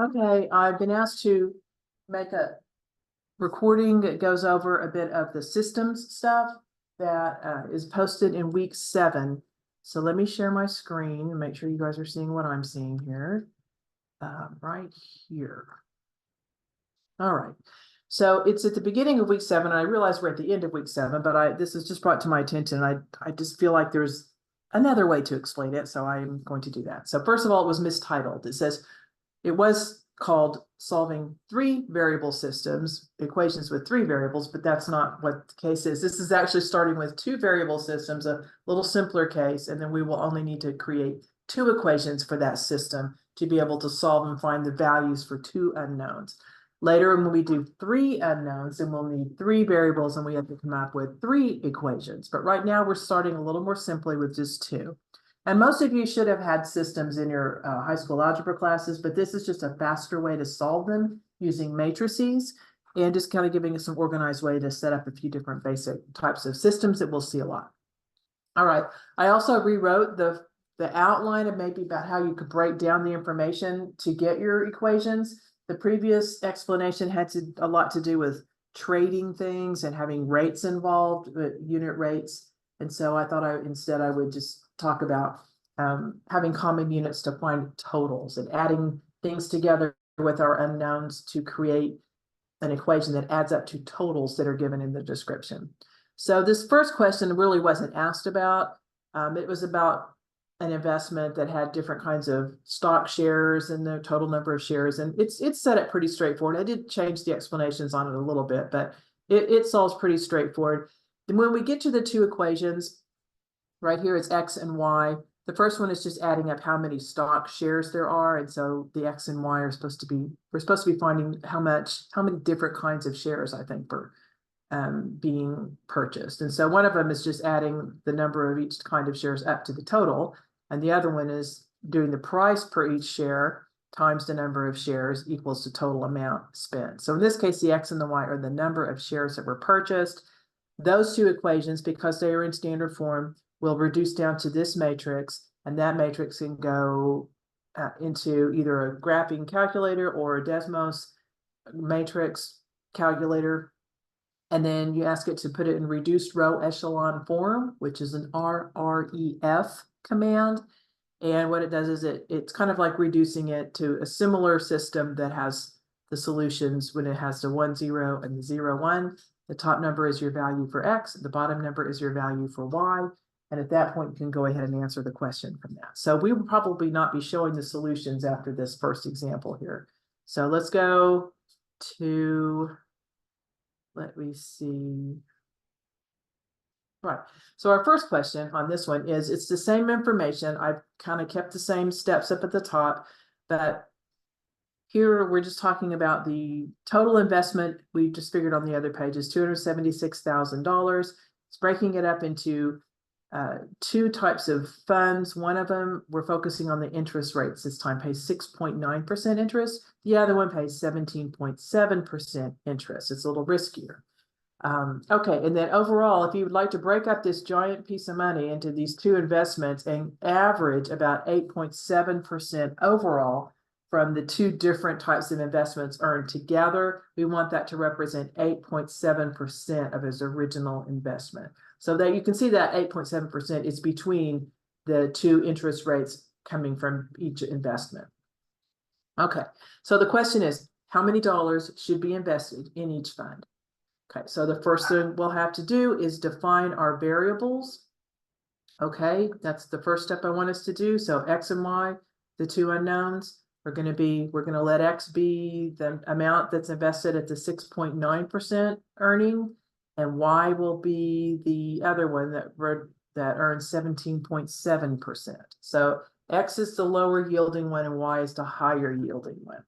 Okay, I've been asked to make a recording that goes over a bit of the systems stuff that is posted in week 7. So let me share my screen and make sure you guys are seeing what I'm seeing here. Right here. All right. So it's at the beginning of week 7. I realize we're at the end of week 7, but this is just brought to my attention. I just feel like there's another way to explain it, so I'm going to do that. So first of all, it was mistitled. It says it was called solving 3 variable systems, equations with 3 variables, but that's not what the case is. This is actually starting with 2 variable systems, a little simpler case, and then we will only need to create 2 equations for that system to be able to solve and find the values for 2 unknowns. Later, when we do 3 unknowns, then we'll need 3 variables and we have to come up with 3 equations. But right now we're starting a little more simply with just 2. And most of you should have had systems in your high school algebra classes, but this is just a faster way to solve them using matrices and just kind of giving us some organized way to set up a few different basic types of systems that we'll see a lot. All right, I also rewrote the outline of maybe about how you could break down the information to get your equations. The previous explanation had a lot to do with trading things and having rates involved, unit rates. And so I thought instead I would just talk about having common units to find totals and adding things together with our unknowns to create an equation that adds up to totals that are given in the description. So this first question really wasn't asked about. It was about an investment that had different kinds of stock shares and the total number of shares. And it's set up pretty straightforward. I did change the explanations on it a little bit, but it solves pretty straightforward. And when we get to the 2 equations, right here it's X and Y. The first one is just adding up how many stock shares there are. And so the X and Y are we're supposed to be finding how many different kinds of shares, I think, for being purchased. And so one of them is just adding the number of each kind of shares up to the total. And the other one is doing the price per each share times the number of shares equals the total amount spent. So in this case, the X and the Y are the number of shares that were purchased. Those 2 equations, because they are in standard form, will reduce down to this matrix, and that matrix can go into either a graphing calculator or a Desmos matrix calculator. And then you ask it to put it in reduced row echelon form, which is an RREF command. And what it does is it's kind of like reducing it to a similar system that has the solutions when it has the 1, 0 and the 0, 1. The top number is your value for X. The bottom number is your value for Y. And at that point, you can go ahead and answer the question from that. So we will probably not be showing the solutions after this first example here. So let's go to, let me see. Right. So our first question on this one is, it's the same information. I've kind of kept the same steps up at the top, but here we're just talking about the total investment we just figured on the other page is $276,000. It's breaking it up into 2 types of funds. One of them, we're focusing on the interest rates this time, pays 6.9% interest. The other one pays 17.7% interest. It's a little riskier. Okay, and then overall, if you would like to break up this giant piece of money into these 2 investments and average about 8.7% overall from the 2 different types of investments earned together, we want that to represent 8.7% of his original investment. So that you can see that 8.7% is between the 2 interest rates coming from each investment. Okay, so the question is, how many dollars should be invested in each fund? Okay, so the first thing we'll have to do is define our variables. Okay, that's the first step I want us to do. So X and Y, the 2 unknowns, we're going to let X be the amount that's invested at the 6.9% earning, and Y will be the other one that earns 17.7%. So X is the lower yielding one and Y is the higher yielding one.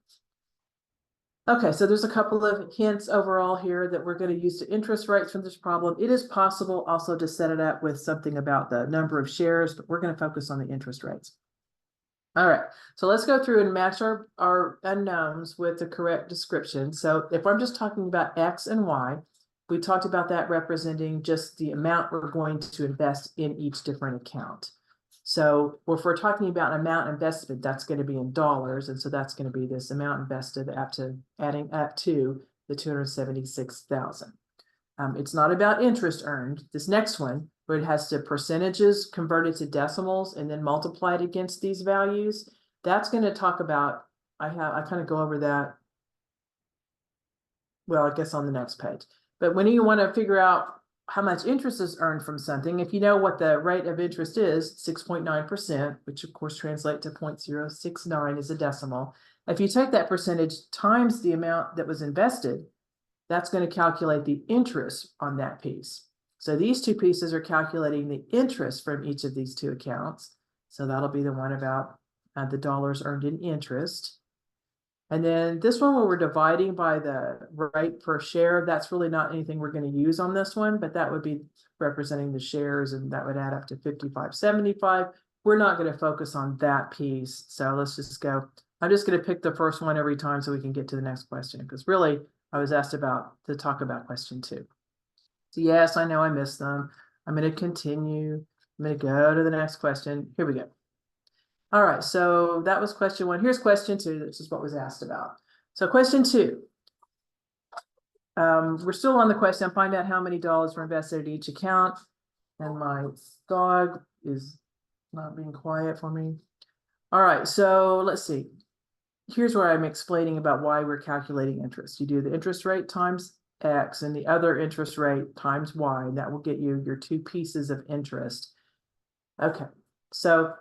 Okay, so there's a couple of hints overall here that we're going to use to interest rates from this problem. It is possible also to set it up with something about the number of shares, but we're going to focus on the interest rates. All right, so let's go through and match our unknowns with the correct description. So if I'm just talking about X and Y, we talked about that representing just the amount we're going to invest in each different account. So if we're talking about amount invested, that's going to be in dollars. And so that's going to be this amount invested up to adding up to the 276,000. It's not about interest earned. This next one, where it has to percentages converted to decimals and then multiplied against these values. That's going to talk about, I kind of go over that. Well, I guess on the next page. But when you want to figure out how much interest is earned from something, if you know what the rate of interest is, 6.9%, which of course translates to 0.069 as a decimal. If you take that percentage times the amount that was invested, that's going to calculate the interest on that piece. So these two pieces are calculating the interest from each of these two accounts. So that'll be the one about the dollars earned in interest. And then this one where we're dividing by the rate per share, that's really not anything we're going to use on this one, but that would be representing the shares, and that would add up to 55.75. We're not going to focus on that piece. So let's just go. I'm just going to pick the first one every time so we can get to the next question, because really I was asked to talk about question 2. So yes, I know I missed them. I'm going to continue. I'm going to go to the next question. Here we go. All right, so that was question 1. Here's question 2. This is what was asked about. So question 2. We're still on the question, find out how many dollars were invested at each account. And my dog is not being quiet for me. All right, so let's see. Here's where I'm explaining about why we're calculating interest. You do the interest rate times X and the other interest rate times Y, and that will get you your two pieces of interest. Okay, so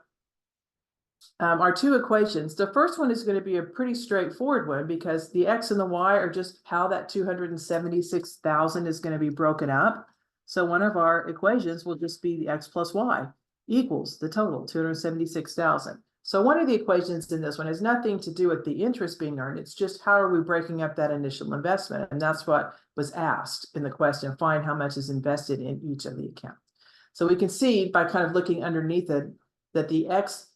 our two equations, the first one is going to be a pretty straightforward one because the X and the Y are just how that 276,000 is going to be broken up. So one of our equations will just be the X plus Y equals the total 276,000. So one of the equations in this one has nothing to do with the interest being earned. It's just how are we breaking up that initial investment? And that's what was asked in the question, find how much is invested in each of the accounts. So we can see by kind of looking underneath it that the X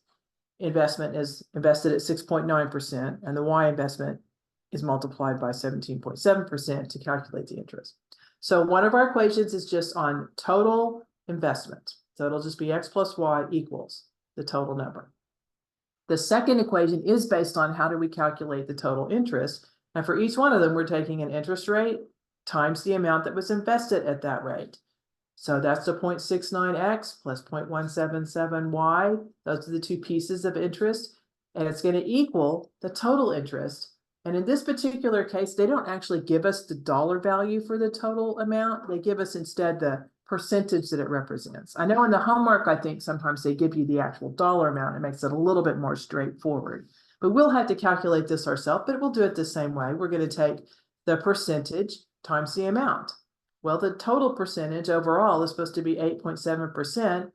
investment is invested at 6.9% and the Y investment is multiplied by 17.7% to calculate the interest. So one of our equations is just on total investment. So it'll just be X plus Y equals the total number. The second equation is based on how do we calculate the total interest. And for each one of them, we're taking an interest rate times the amount that was invested at that rate. So that's the 0.69x plus 0.177y. Those are the two pieces of interest. And it's going to equal the total interest. And in this particular case, they don't actually give us the dollar value for the total amount. They give us instead the percentage that it represents. I know in the homework, I think sometimes they give you the actual dollar amount. It makes it a little bit more straightforward. But we'll have to calculate this ourselves, but we'll do it the same way. We're going to take the percentage times the amount. Well, the total percentage overall is supposed to be 8.7%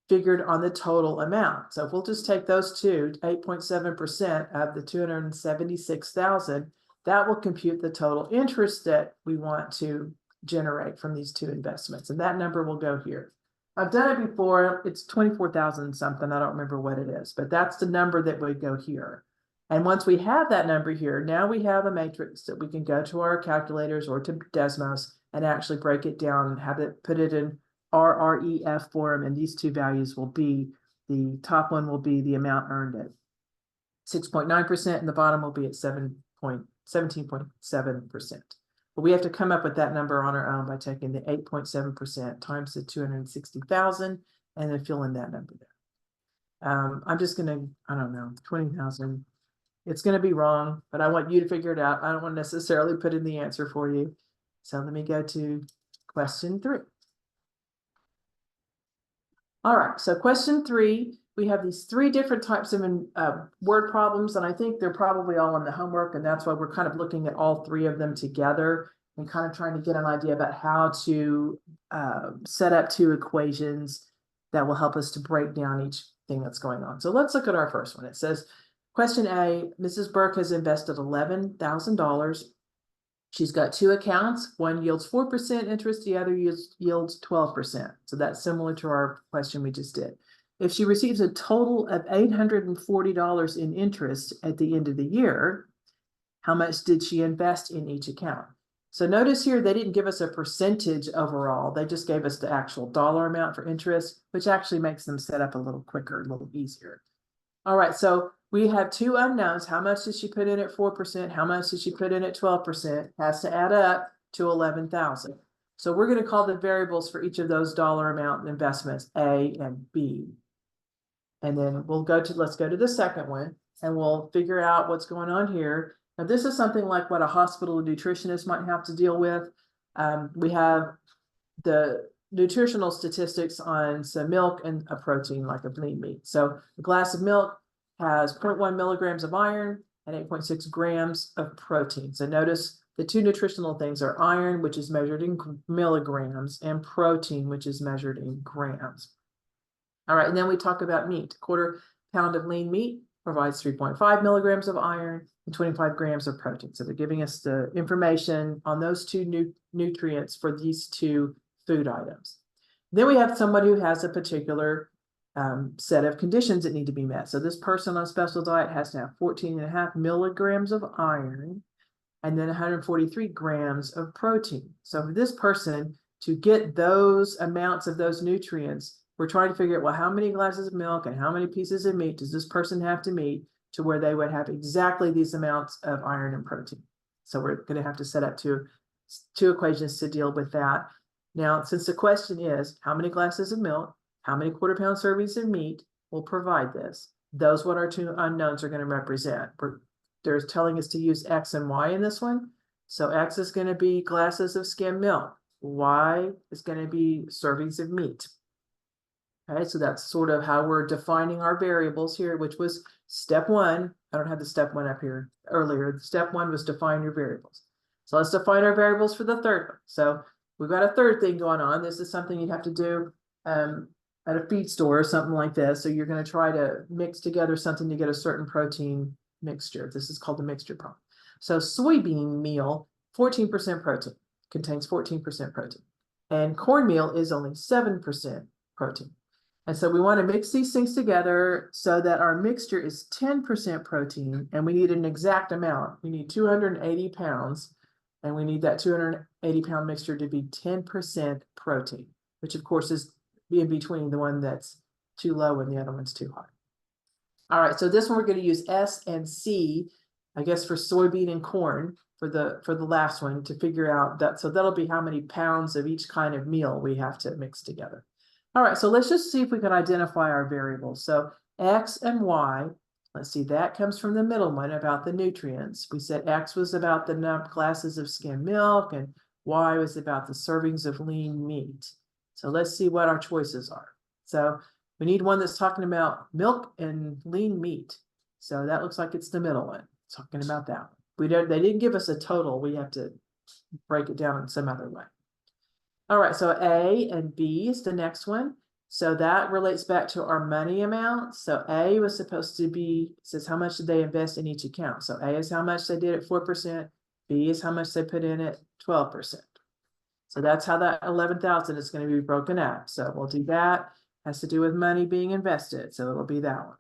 figured on the total amount. So if we'll just take those two, 8.7% of the 276,000, that will compute the total interest that we want to generate from these two investments. And that number will go here. I've done it before. It's 24,000 something. I don't remember what it is, but that's the number that would go here. And once we have that number here, now we have a matrix that we can go to our calculators or to Desmos and actually break it down and have it put it in RREF form. And these two values will be, the top one will be the amount earned at 6.9% and the bottom will be at 17.7%. But we have to come up with that number on our own by taking the 8.7% times the 260,000 and then fill in that number there. I'm just going to, I don't know, 20,000. It's going to be wrong, but I want you to figure it out. I don't want to necessarily put in the answer for you. So let me go to question 3. All right, so question 3, we have these 3 different types of word problems, and I think they're probably all in the homework, and that's why we're kind of looking at all 3 of them together and kind of trying to get an idea about how to set up 2 equations that will help us to break down each thing that's going on. So let's look at our first one. It says, question A, Mrs. Burke has invested $11,000. She's got 2 accounts. One yields 4% interest, the other yields 12%. So that's similar to our question we just did. If she receives a total of $840 in interest at the end of the year, how much did she invest in each account? So notice here, they didn't give us a percentage overall. They just gave us the actual dollar amount for interest, which actually makes them set up a little quicker, a little easier. All right, so we have two unknowns. How much did she put in at 4%? How much did she put in at 12%? Has to add up to 11,000. So we're going to call the variables for each of those dollar amount investments A and B. And then let's go to the second one, and we'll figure out what's going on here. Now, this is something like what a hospital nutritionist might have to deal with. We have the nutritional statistics on some milk and a protein like a lean meat. So a glass of milk has 0.1 milligrams of iron and 8.6 grams of protein. So notice the two nutritional things are iron, which is measured in milligrams, and protein, which is measured in grams. All right, and then we talk about meat. A quarter pound of lean meat provides 3.5 milligrams of iron and 25 grams of protein. So they're giving us the information on those two nutrients for these two food items. Then we have somebody who has a particular set of conditions that need to be met. So this person on a special diet has to have 14.5 milligrams of iron and then 143 grams of protein. So for this person to get those amounts of those nutrients, we're trying to figure out, well, how many glasses of milk and how many pieces of meat does this person have to meet to where they would have exactly these amounts of iron and protein. So we're going to have to set up two equations to deal with that. Now, since the question is how many glasses of milk, how many quarter-pound servings of meat will provide this, those what our two unknowns are going to represent. They're telling us to use X and Y in this one. So X is going to be glasses of skim milk. Y is going to be servings of meat. Okay, so that's sort of how we're defining our variables here, which was step one. I don't have the step one up here earlier. Step one was define your variables. So let's define our variables for the third one. So we've got a third thing going on. This is something you'd have to do at a feed store or something like this. So you're going to try to mix together something to get a certain protein mixture. This is called the mixture problem. So soybean meal, 14% protein, contains 14% protein. And cornmeal is only 7% protein. And so we want to mix these things together so that our mixture is 10% protein, and we need an exact amount. We need 280 pounds, and we need that 280-pound mixture to be 10% protein, which of course is in between the one that's too low and the other one's too high. All right, so this one we're going to use S and C, I guess, for soybean and corn for the last one to figure out that. So that'll be how many pounds of each kind of meal we have to mix together. All right, so let's just see if we can identify our variables. So X and Y, let's see, that comes from the middle one about the nutrients. We said X was about the glasses of skim milk and Y was about the servings of lean meat. So let's see what our choices are. So we need one that's talking about milk and lean meat. So that looks like it's the middle one, talking about that one. They didn't give us a total. We have to break it down in some other way. All right, so A and B is the next one. So that relates back to our money amount. So A was supposed to be, says how much did they invest in each account. So A is how much they did at 4%. B is how much they put in at 12%. So that's how that 11,000 is going to be broken out. So we'll do that. Has to do with money being invested. So it'll be that one.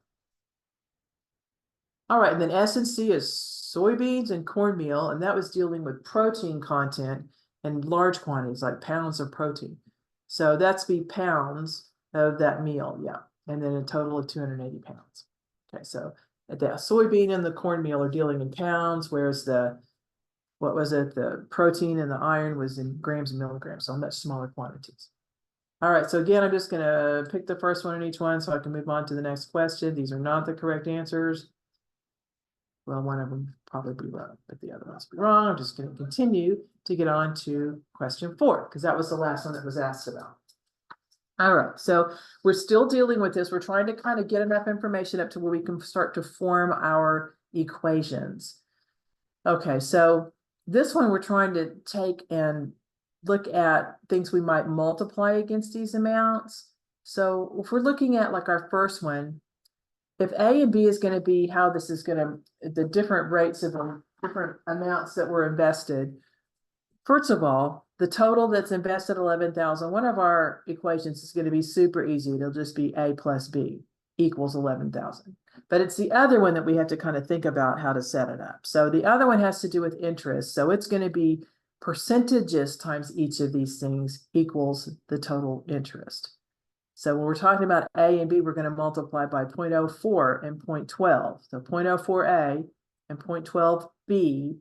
All right, and then S and C is soybeans and cornmeal, and that was dealing with protein content and large quantities like pounds of protein. So that's be pounds of that meal, yeah. And then a total of 280 pounds. Okay, so the soybean and the cornmeal are dealing in pounds, whereas the protein and the iron was in grams and milligrams, so much smaller quantities. All right, so again, I'm just gonna pick the first one in each one so I can move on to the next question. These are not the correct answers. Well, one of them probably be wrong, but the other ones be wrong. I'm just going to continue to get on to question 4, because that was the last one that was asked about. All right, so we're still dealing with this. We're trying to kind of get enough information up to where we can start to form our equations. Okay, so this one we're trying to take and look at things we might multiply against these amounts. So if we're looking at like our first one, if A and B is going to be how this is going to, the different rates of different amounts that were invested. First of all, the total that's invested 11,000, one of our equations is going to be super easy. It'll just be A plus B equals 11,000. But it's the other one that we have to kind of think about how to set it up. So the other one has to do with interest. So it's going to be percentages times each of these things equals the total interest. So when we're talking about A and B, we're going to multiply by 0.04 and 0.12. So 0.04A and 0.12B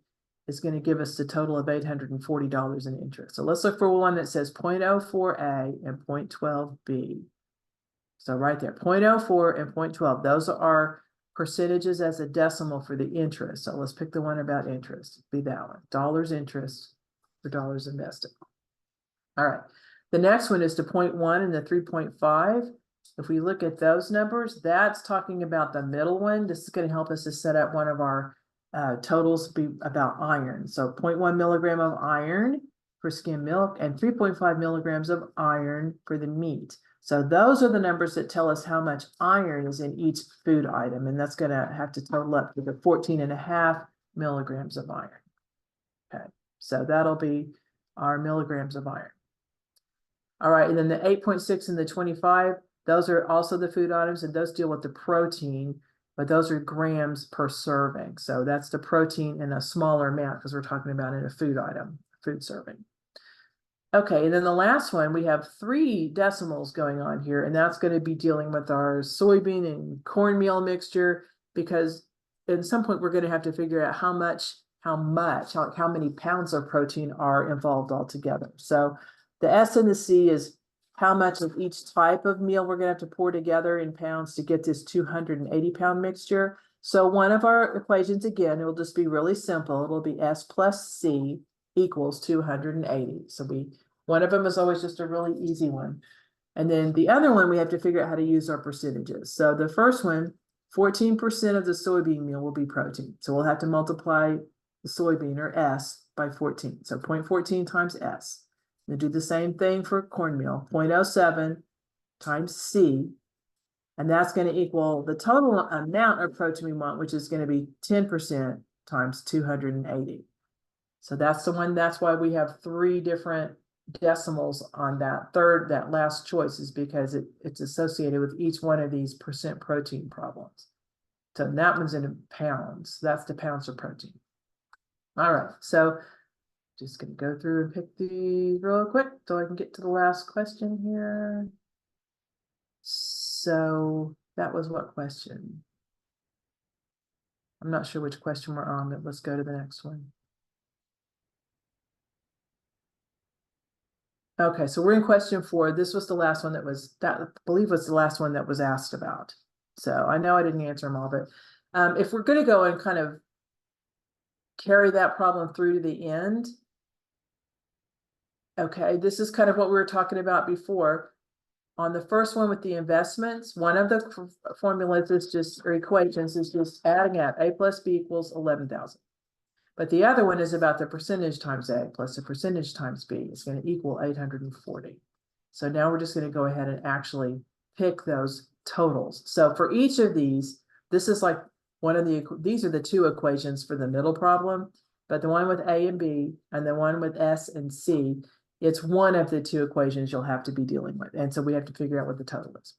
is going to give us a total of $840 in interest. So let's look for one that says 0.04A and 0.12B. So right there, 0.04 and 0.12, those are our percentages as a decimal for the interest. So let's pick the one about interest, be that one, dollars interest for dollars invested. All right, the next one is the 0.1 and the 3.5. If we look at those numbers, that's talking about the middle one. This is going to help us to set up one of our totals be about iron. So 0.1 milligram of iron for skim milk and 3.5 milligrams of iron for the meat. So those are the numbers that tell us how much iron is in each food item. And that's going to have to total up to the 14.5 milligrams of iron. Okay, so that'll be our milligrams of iron. All right, and then the 8.6 and the 25, those are also the food items, and those deal with the protein, but those are grams per serving. So that's the protein in a smaller amount because we're talking about in a food item, food serving. Okay, and then the last one, we have 3 decimals going on here, and that's going to be dealing with our soybean and cornmeal mixture, because at some point we're going to have to figure out how many pounds of protein are involved altogether. So the S and the C is how much of each type of meal we're going to have to pour together in pounds to get this 280-pound mixture. So one of our equations, again, it will just be really simple. It'll be S plus C equals 280. So one of them is always just a really easy one. And then the other one, we have to figure out how to use our percentages. So the first one, 14% of the soybean meal will be protein. So we'll have to multiply the soybean, or S, by 14. So 0.14 times S. And do the same thing for cornmeal, 0.07 times C. And that's going to equal the total amount of protein we want, which is going to be 10% times 280. So that's the one, that's why we have 3 different decimals on that last choice, is because it's associated with each one of these percent protein problems. So that one's in pounds. That's the pounds of protein. All right, so just gonna go through and pick these real quick so I can get to the last question here. So that was what question? I'm not sure which question we're on, but let's go to the next one. Okay, so we're in question 4. This was the last one I believe was the last one that was asked about. So I know I didn't answer them all, but if we're going to go and kind of carry that problem through to the end, okay, this is kind of what we were talking about before. On the first one with the investments, one of the formulas is just, or equations is just adding up A plus B equals 11,000. But the other one is about the percentage times A plus the percentage times B is going to equal 840. So now we're just going to go ahead and actually pick those totals. So for each of these, this is like these are the 2 equations for the middle problem, but the one with A and B and the one with S and C, it's one of the 2 equations you'll have to be dealing with. And so we have to figure out what the total is.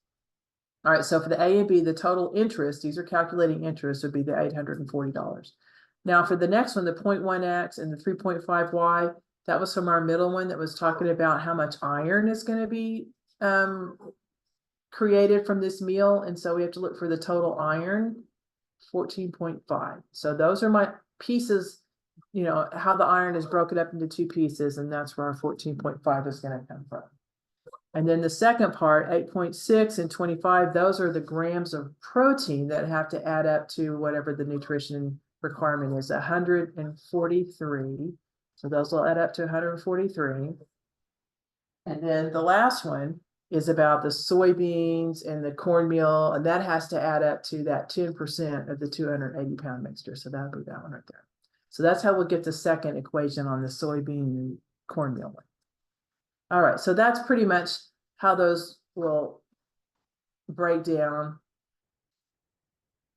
All right, so for the A and B, the total interest, these are calculating interest, would be the $840. Now for the next one, the 0.1x and the 3.5y, that was from our middle one that was talking about how much iron is going to be created from this meal. And so we have to look for the total iron, 14.5. So those are my pieces, you know, how the iron is broken up into 2 pieces, and that's where our 14.5 is going to come from. And then the second part, 8.6 and 25, those are the grams of protein that have to add up to whatever the nutrition requirement is, 143. So those will add up to 143. And then the last one is about the soybeans and the cornmeal, and that has to add up to that 10% of the 280-pound mixture. So that'll be that one right there. So that's how we'll get the second equation on the soybean and cornmeal one. All right, so that's pretty much how those will break down.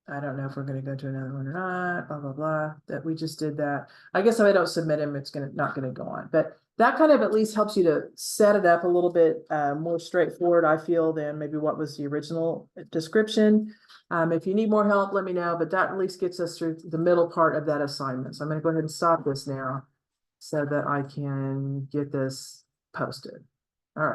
I don't know if we're going to go to another one or not, blah, blah, blah, that we just did that. I guess if I don't submit them, it's not going to go on. But that kind of at least helps you to set it up a little bit more straightforward, I feel, than maybe what was the original description. If you need more help, let me know, but that at least gets us through the middle part of that assignment. So I'm going to go ahead and stop this now. so that I can get this posted. All right.